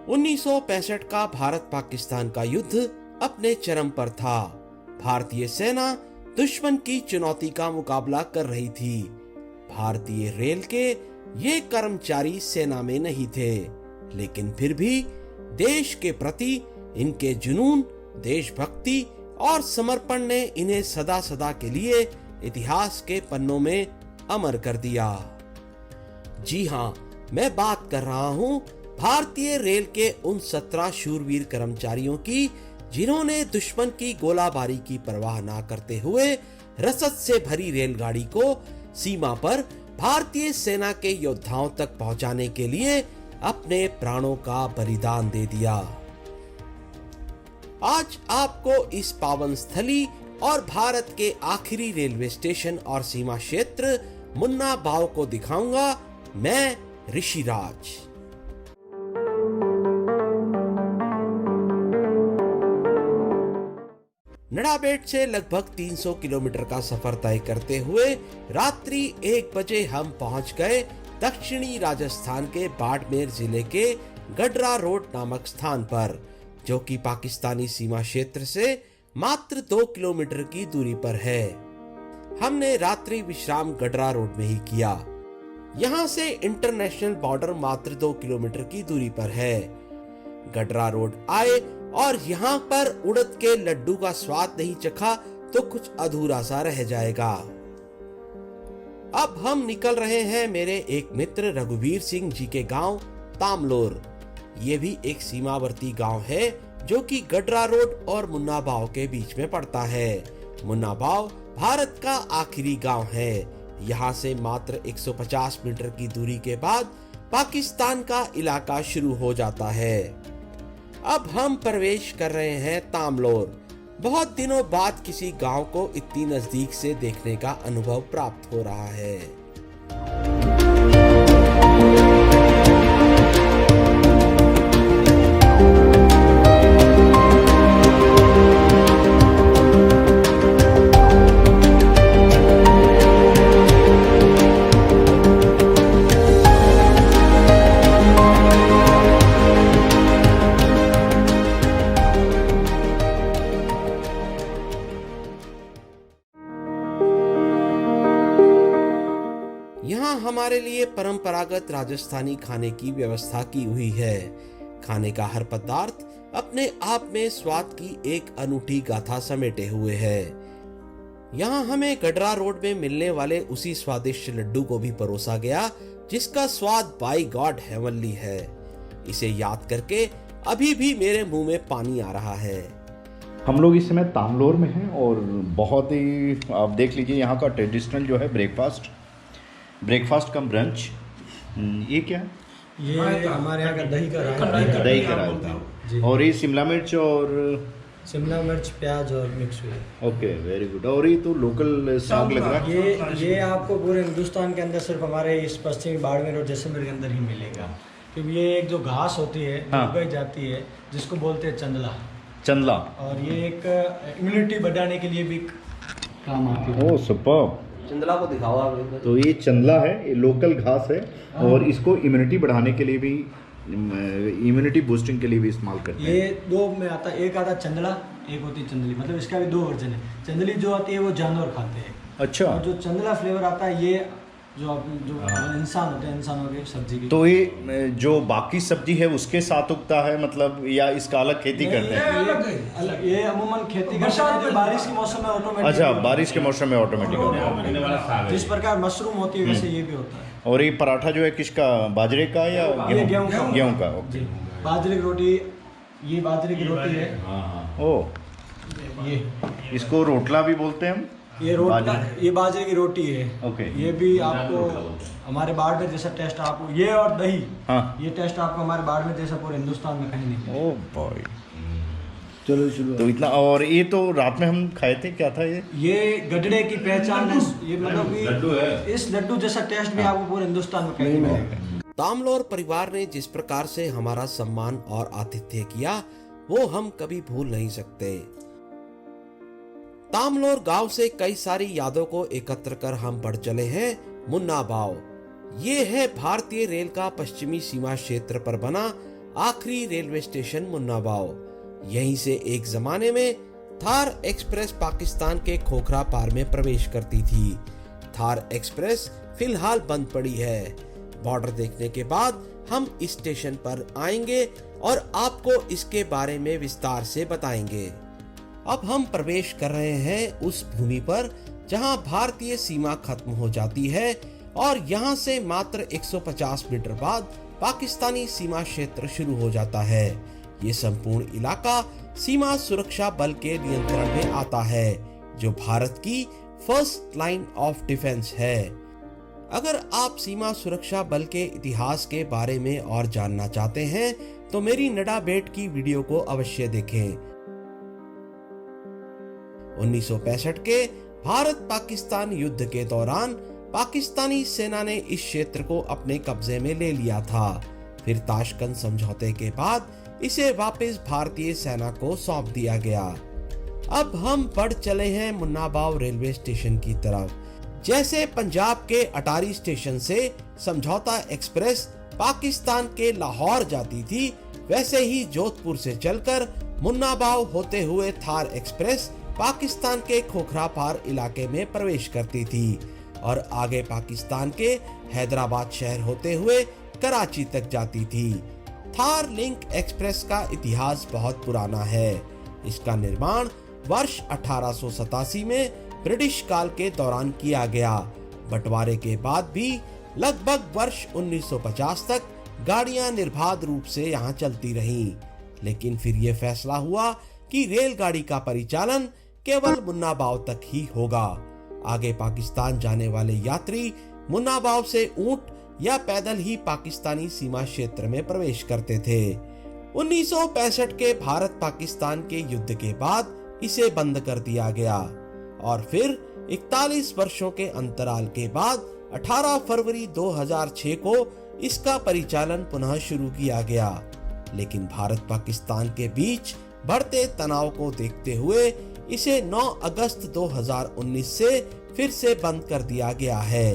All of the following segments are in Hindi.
1965 का भारत पाकिस्तान का युद्ध अपने चरम पर था। भारतीय सेना दुश्मन की चुनौती का मुकाबला कर रही थी। भारतीय रेल के ये कर्मचारी सेना में नहीं थे, लेकिन फिर भी देश के प्रति इनके जुनून, देशभक्ति और समर्पण ने इन्हें सदा सदा के लिए इतिहास के पन्नों में अमर कर दिया। जी हाँ, मैं बात कर रहा हूँ भारतीय रेल के उन 17 शूरवीर कर्मचारियों की, जिन्होंने दुश्मन की गोलाबारी की परवाह न करते हुए रसद से भरी रेलगाड़ी को सीमा पर भारतीय सेना के योद्धाओं तक पहुंचाने के लिए अपने प्राणों का बलिदान दे दिया। आज आपको इस पावन स्थली और भारत के आखिरी रेलवे स्टेशन और सीमा क्षेत्र मुन्ना भाव को दिखाऊंगा मैं, ऋषिराज। नड़ाबेट से लगभग 300 किलोमीटर का सफर तय करते हुए रात्रि 1 बजे हम पहुंच गए दक्षिणी राजस्थान के बाड़मेर जिले के गडरा रोड नामक स्थान पर, जो कि पाकिस्तानी सीमा क्षेत्र से मात्र 2 किलोमीटर की दूरी पर है। हमने रात्रि विश्राम गडरा रोड में ही किया। यहाँ से इंटरनेशनल बॉर्डर मात्र 2 किलोमीटर की दूरी पर है। गडरा रोड आए और यहाँ पर उड़द के लड्डू का स्वाद नहीं चखा तो कुछ अधूरा सा रह जाएगा। अब हम निकल रहे हैं मेरे एक मित्र रघुवीर सिंह जी के गांव तामलोर। ये भी एक सीमावर्ती गांव है जो कि गडरा रोड और मुन्ना भाव के बीच में पड़ता है। मुन्ना भाव भारत का आखिरी गांव है। यहाँ से मात्र 150 मीटर की दूरी के बाद पाकिस्तान का इलाका शुरू हो जाता है। अब हम प्रवेश कर रहे हैं तामलोर। बहुत दिनों बाद किसी गांव को इतनी नजदीक से देखने का अनुभव प्राप्त हो रहा है। यहाँ हमारे लिए परंपरागत राजस्थानी खाने की व्यवस्था की हुई है। खाने का हर पदार्थ अपने आप में स्वाद की एक अनूठी गाथा समेटे हुए है। यहाँ हमें गडरा रोड में मिलने वाले उसी स्वादिष्ट लड्डू को भी परोसा गया, जिसका स्वाद बाय गॉड हेवनली है। इसे याद करके अभी भी मेरे मुंह में पानी आ रहा है। हम लोग इस समय तामलोर में हैं और बहुत ही आप देख लीजिए यहाँ का ट्रेडिशनल जो है ब्रेकफास्ट कम ब्रंच। ये क्या है? ये हमारे यहाँ का दही का रायता और ये शिमला मिर्च प्याज और मिक्स हुई। Okay, very good. और ये तो लोकल साग लग रहा है। ये आपको पूरे हिंदुस्तान के अंदर सिर्फ हमारे इस पश्चिमी बाड़मेर और जैसलमेर के अंदर ही मिलेगा, क्योंकि ये एक जो घास होती है उगाई जाती है, जिसको बोलते हैं चंदला, और ये एक इम्यूनिटी बढ़ाने के लिए भी काम आती है। ओह सुपर्ब। चंदला को दिखाओ आप। तो ये चंदला है, ये लोकल घास है और इसको इम्यूनिटी बढ़ाने के लिए भी, इम्यूनिटी बूस्टिंग के लिए भी इस्तेमाल करते हैं। ये दो में आता है, एक आता चंदला, एक होती चंदली। मतलब इसका भी 2 वर्जन है। चंदली जो आती है वो जानवर खाते हैं। अच्छा। और जो चंदला फ्लेवर आता है ये जो इंसान होते हैं, इंसानों की सब्जी की। तो ये जो बाकी सब्जी है उसके साथ उगता है मतलब, या इसका अलग खेती करते हैं? ये अमूमन खेती करते हैं बारिश के मौसम में ऑटोमेटिक। अच्छा, बारिश के मौसम में ऑटोमेटिक होता है। जिस प्रकार मशरूम होती है वैसे ये भी होता है। और ये पराठा जो है किसका, बाजरे का या गेहूं का? ओके। बाजरे की रोटी, ये बाजरे की रोटी है। ओह, ये इसको रोटला भी बोलते हैं हम। ये रोटला, ये बाजरे की रोटी है। ओके। ये भी आपको हमारे बाड़मेर जैसा टेस्ट आपको, ये और दही, ये टेस्ट आपको हमारे बाड़मेर जैसा पूरे हिंदुस्तान में कहीं नहीं। ओह बॉय, चलो तो इतना। और ये तो रात में हम खाए थे, क्या था ये गडड़े की पहचान है। ये मतलब कि इस लड्डू जैसा टेस्ट भी आपको पूरे हिंदुस्तान में कहीं नहीं मिलेगा। तामलोर परिवार ने जिस प्रकार से हमारा सम्मान और आतिथ्य किया, वो हम कभी भूल नहीं सकते। तामलोर गांव से कई सारी यादों को एकत्र कर हम बढ़ चले हैं मुन्ना भाव। ये है भारतीय रेल का पश्चिमी सीमा क्षेत्र पर बना आखिरी रेलवे स्टेशन मुन्नाबाव। यहीं से एक जमाने में थार एक्सप्रेस पाकिस्तान के खोखरा पार में प्रवेश करती थी। थार एक्सप्रेस फिलहाल बंद पड़ी है। बॉर्डर देखने के बाद हम इस स्टेशन पर आएंगे और आपको इसके बारे में विस्तार से बताएंगे। अब हम प्रवेश कर रहे हैं उस भूमि पर जहां भारतीय सीमा खत्म हो जाती है और यहां से मात्र 150 मीटर बाद पाकिस्तानी सीमा क्षेत्र शुरू हो जाता है। ये संपूर्ण इलाका सीमा सुरक्षा बल के नियंत्रण में आता है, जो भारत की फर्स्ट लाइन ऑफ डिफेंस है। अगर आप सीमा सुरक्षा बल के इतिहास के बारे में और जानना चाहते हैं तो मेरी नडा बेट की वीडियो को अवश्य देखें। 1965 के भारत पाकिस्तान युद्ध के दौरान पाकिस्तानी सेना ने इस क्षेत्र को अपने कब्जे में ले लिया था। फिर ताशकंद समझौते के बाद इसे वापस भारतीय सेना को सौंप दिया गया। अब हम बढ़ चले हैं मुन्नाबाव रेलवे स्टेशन की तरफ। जैसे पंजाब के अटारी स्टेशन से समझौता एक्सप्रेस पाकिस्तान के लाहौर जाती थी, वैसे ही जोधपुर से चलकर मुन्नाबाव होते हुए थार एक्सप्रेस पाकिस्तान के खोखरा पार इलाके में प्रवेश करती थी और आगे पाकिस्तान के हैदराबाद शहर होते हुए कराची तक जाती थी। थार लिंक एक्सप्रेस का इतिहास बहुत पुराना है। इसका निर्माण वर्ष 1887 में ब्रिटिश काल के दौरान किया गया। बंटवारे के बाद भी लगभग वर्ष 1950 तक गाड़ियां निर्बाध रूप से यहां चलती रहीं। लेकिन फिर यह फैसला हुआ कि रेलगाड़ी का परिचालन केवल मुन्नाबाव तक ही होगा। आगे पाकिस्तान जाने वाले यात्री मुन्नाबाव से ऊंट या पैदल ही पाकिस्तानी सीमा क्षेत्र में प्रवेश करते थे। 1965 के भारत पाकिस्तान के युद्ध के बाद इसे बंद कर दिया गया और फिर 41 वर्षों के अंतराल के बाद 18 फरवरी 2006 को इसका परिचालन पुनः शुरू किया गया। लेकिन भारत पाकिस्तान के बीच बढ़ते तनाव को देखते हुए इसे 9 अगस्त 2019 से फिर से बंद कर दिया गया है।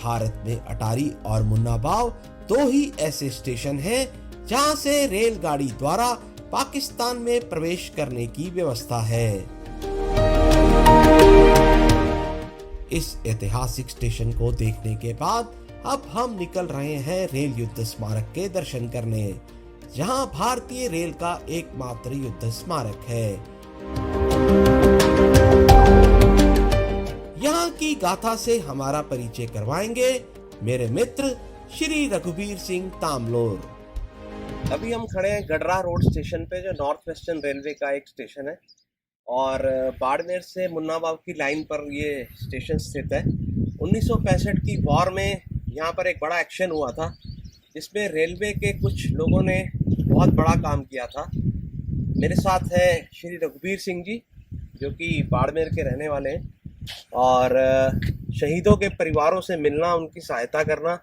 भारत में अटारी और मुन्नाबाव दो ही ऐसे स्टेशन हैं जहां से रेलगाड़ी द्वारा पाकिस्तान में प्रवेश करने की व्यवस्था है। इस ऐतिहासिक स्टेशन को देखने के बाद अब हम निकल रहे हैं रेल युद्ध स्मारक के दर्शन करने, जहां भारतीय रेल का एकमात्र युद्ध स्मारक है। यहाँ की गाथा से हमारा परिचय करवाएंगे मेरे मित्र श्री रघुवीर सिंह तामलोर। अभी हम खड़े हैं गडरा रोड स्टेशन पे, जो नॉर्थ वेस्टर्न रेलवे का एक स्टेशन है और बाड़मेर से मुन्नाबाव की लाइन पर ये स्टेशन स्थित है। 1965 की वॉर में यहाँ पर एक बड़ा एक्शन हुआ था, जिसमें रेलवे के कुछ लोगों ने बहुत बड़ा काम किया था। मेरे साथ है श्री रघुवीर सिंह जी, जो कि बाड़मेर के रहने वाले हैं, और शहीदों के परिवारों से मिलना, उनकी सहायता करना,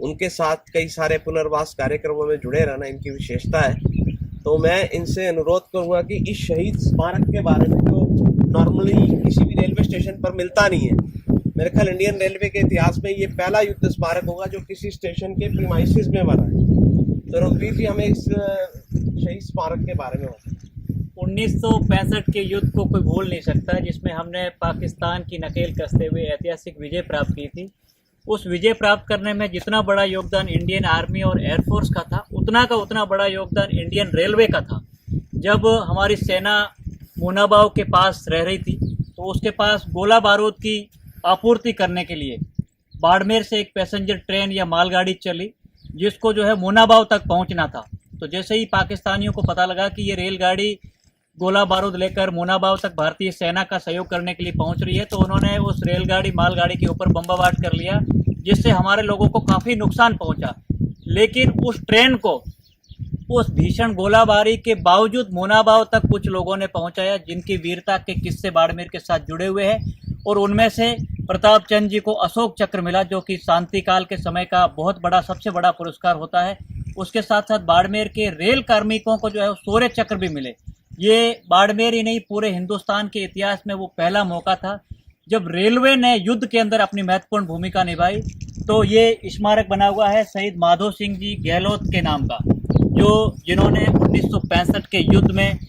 उनके साथ कई सारे पुनर्वास कार्यक्रमों में जुड़े रहना इनकी विशेषता है। तो मैं इनसे अनुरोध करूंगा कि इस शहीद स्मारक के बारे में, जो नॉर्मली किसी भी रेलवे स्टेशन पर मिलता नहीं है, मेरे ख्याल इंडियन रेलवे के इतिहास में ये पहला युद्ध स्मारक होगा जो किसी स्टेशन के प्रीमाइसेस में बना है। तो रघुवीर जी, हमें इस शहीद स्मारक के बारे में बताएं। 1965 के युद्ध को कोई भूल नहीं सकता, जिसमें हमने पाकिस्तान की नकेल कसते हुए ऐतिहासिक विजय प्राप्त की थी। उस विजय प्राप्त करने में जितना बड़ा योगदान इंडियन आर्मी और एयरफोर्स का था, उतना बड़ा योगदान इंडियन रेलवे का था। जब हमारी सेना मुन्नाबाव के पास रह रही थी, तो उसके पास गोला बारूद की आपूर्ति करने के लिए बाड़मेर से एक पैसेंजर ट्रेन या मालगाड़ी चली, जिसको जो है मुन्नाबाव तक पहुंचना था। तो जैसे ही पाकिस्तानियों को पता लगा कि ये रेलगाड़ी गोला बारूद लेकर मुन्नाबाव तक भारतीय सेना का सहयोग करने के लिए पहुंच रही है, तो उन्होंने उस रेलगाड़ी मालगाड़ी के ऊपर बम्बाबाद कर लिया, जिससे हमारे लोगों को काफ़ी नुकसान पहुंचा। लेकिन उस ट्रेन को उस भीषण गोलाबारी के बावजूद मुन्नाबाव तक कुछ लोगों ने पहुंचाया, जिनकी वीरता के किस्से बाड़मेर के साथ जुड़े हुए हैं। और उनमें से प्रताप चंद जी को अशोक चक्र मिला, जो कि शांति काल के समय का बहुत बड़ा, सबसे बड़ा पुरस्कार होता है। उसके साथ साथ बाड़मेर के रेल कार्मिकों को जो है शौर्य चक्र भी मिले। ये बाड़मेर ही नहीं, पूरे हिंदुस्तान के इतिहास में वो पहला मौका था जब रेलवे ने युद्ध के अंदर अपनी महत्वपूर्ण भूमिका निभाई। तो ये स्मारक बना हुआ है शहीद माधो सिंह जी गहलोत के नाम का। जिन्होंने 1965 के युद्ध में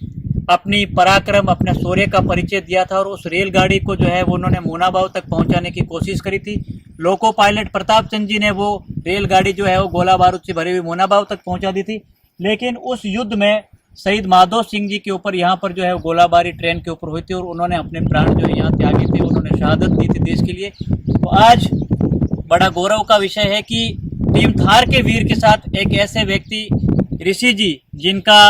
अपनी पराक्रम, अपने शौर्य का परिचय दिया था और उस रेलगाड़ी को जो है वो उन्होंने मुनाबाव तक पहुंचाने की कोशिश करी थी। लोको पायलट प्रताप चंद जी ने वो रेलगाड़ी जो है वो गोला बारूद से भरी हुई मुनाबाव तक पहुंचा दी थी। लेकिन उस युद्ध में शहीद माधो सिंह जी के ऊपर यहाँ पर जो है गोलाबारी ट्रेन के ऊपर हुई थी और उन्होंने अपने प्राण जो है यहाँ त्यागे थे, उन्होंने शहादत दी थी देश के लिए। तो आज बड़ा गौरव का विषय है कि टीम थार के वीर के साथ एक ऐसे व्यक्ति ऋषि जी, जिनका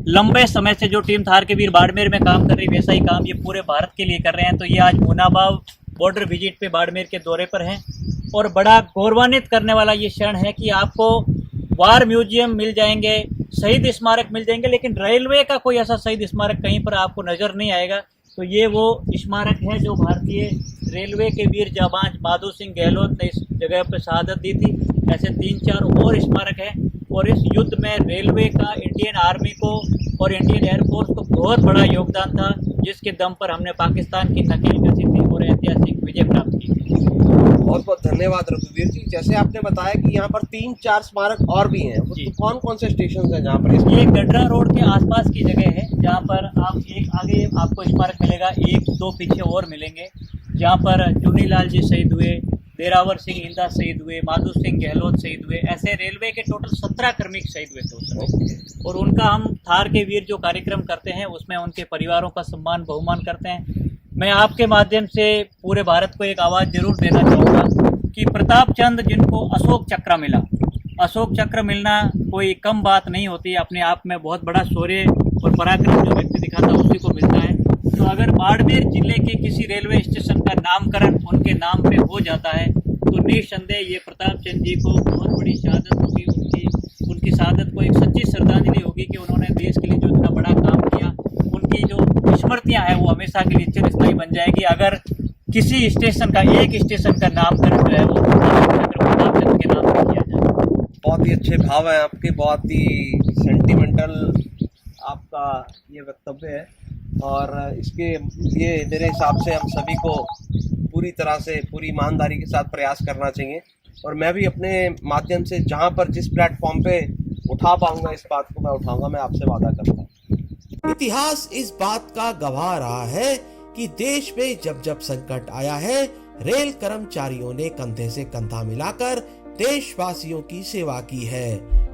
लंबे समय से जो टीम थार के वीर बाड़मेर में काम कर रही वैसा ही काम ये पूरे भारत के लिए कर रहे हैं। तो ये आज मुनाबाव बॉर्डर विजिट पे बाड़मेर के दौरे पर हैं और बड़ा गौरवान्वित करने वाला ये क्षण है कि आपको वार म्यूजियम मिल जाएंगे, शहीद स्मारक मिल जाएंगे, लेकिन रेलवे का कोई ऐसा शहीद स्मारक कहीं पर आपको नज़र नहीं आएगा। तो ये वो स्मारक है जो भारतीय रेलवे के वीर जाबांज माधो सिंह गहलोत ने इस जगह पर शहादत दी थी। ऐसे 3-4 और स्मारक हैं और इस युद्ध में रेलवे का इंडियन आर्मी को और इंडियन एयरफोर्स को बहुत बड़ा योगदान था, जिसके दम पर हमने पाकिस्तान की नकेल कसी थी और ऐतिहासिक विजय प्राप्त की थी। बहुत बहुत धन्यवाद रघुवीर जी। जैसे आपने बताया कि यहाँ पर 3-4 स्मारक और भी हैं, तो कौन कौन से स्टेशन हैं जहाँ पर? ये गडरा रोड के आसपास की जगह है जहाँ पर आप एक आगे आपको स्मारक मिलेगा, 1-2 पीछे और मिलेंगे, जहाँ पर चुनीलाल जी शहीद हुए, देरावर सिंह इंदा शहीद हुए, माधो सिंह गहलोत शहीद हुए। ऐसे रेलवे के टोटल 17 कर्मी शहीद हुए थे उस समय। और उनका हम थार के वीर जो कार्यक्रम करते हैं उसमें उनके परिवारों का सम्मान बहुमान करते हैं। मैं आपके माध्यम से पूरे भारत को एक आवाज़ जरूर देना चाहूँगा कि प्रताप चंद, जिनको अशोक चक्र मिला, अशोक चक्र मिलना कोई कम बात नहीं होती, अपने आप में बहुत बड़ा शौर्य और पराक्रम जो व्यक्ति दिखाता है उसी को मिलता है। तो अगर बाड़मेर जिले के किसी रेलवे स्टेशन का नामकरण उनके नाम पे हो जाता है तो निस्संदेह ये प्रताप चंद जी को बहुत बड़ी शहादत होगी, उनकी शहादत को एक सच्ची श्रद्धांजलि होगी कि उन्होंने देश के लिए जो इतना बड़ा काम किया। उनकी जो स्मृतियाँ हैं वो हमेशा के लिए चिरस्थायी बन जाएगी अगर किसी स्टेशन का, एक स्टेशन का नामकरण जो है वो प्रताप चंद के नाम पर किया जाए। बहुत ही अच्छे भाव हैं आपके, बहुत ही सेंटिमेंटल आपका ये वक्तव्य है और इसके लिए मेरे हिसाब से हम सभी को पूरी तरह से, पूरी ईमानदारी के साथ प्रयास करना चाहिए। और मैं भी अपने माध्यम से जहाँ पर जिस प्लेटफॉर्म पे उठा पाऊंगा इस बात को मैं उठाऊंगा, मैं आपसे वादा करता हूँ। इतिहास इस बात का गवाह रहा है कि देश में जब जब संकट आया है, रेल कर्मचारियों ने कंधे से कंधा मिलाकर देशवासियों की सेवा की है।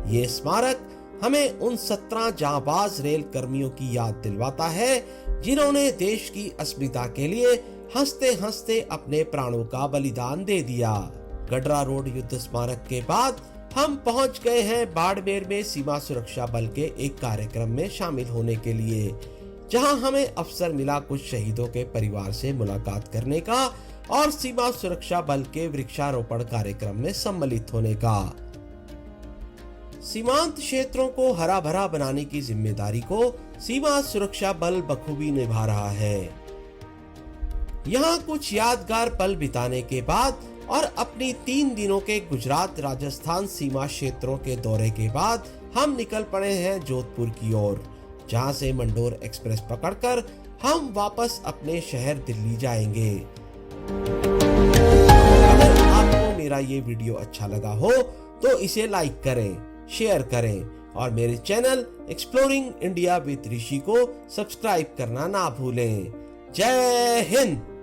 ये स्मारक हमें उन 17 जांबाज रेल कर्मियों की याद दिलवाता है जिन्होंने देश की अस्मिता के लिए हंसते हंसते अपने प्राणों का बलिदान दे दिया। गडरा रोड युद्ध स्मारक के बाद हम पहुंच गए हैं बाड़मेर में सीमा सुरक्षा बल के एक कार्यक्रम में शामिल होने के लिए, जहां हमें अवसर मिला कुछ शहीदों के परिवार से मुलाकात करने का और सीमा सुरक्षा बल के वृक्षारोपण कार्यक्रम में सम्मिलित होने का। सीमांत क्षेत्रों को हरा भरा बनाने की जिम्मेदारी को सीमा सुरक्षा बल बखूबी निभा रहा है। यहाँ कुछ यादगार पल बिताने के बाद और अपनी 3 दिनों के गुजरात राजस्थान सीमा क्षेत्रों के दौरे के बाद हम निकल पड़े हैं जोधपुर की ओर, जहाँ से मंडोर एक्सप्रेस पकड़कर हम वापस अपने शहर दिल्ली जाएंगे। अगर आपको मेरा ये वीडियो अच्छा लगा हो तो इसे लाइक करें, शेयर करें और मेरे चैनल एक्सप्लोरिंग इंडिया विद ऋषि को सब्सक्राइब करना ना भूलें। जय हिंद।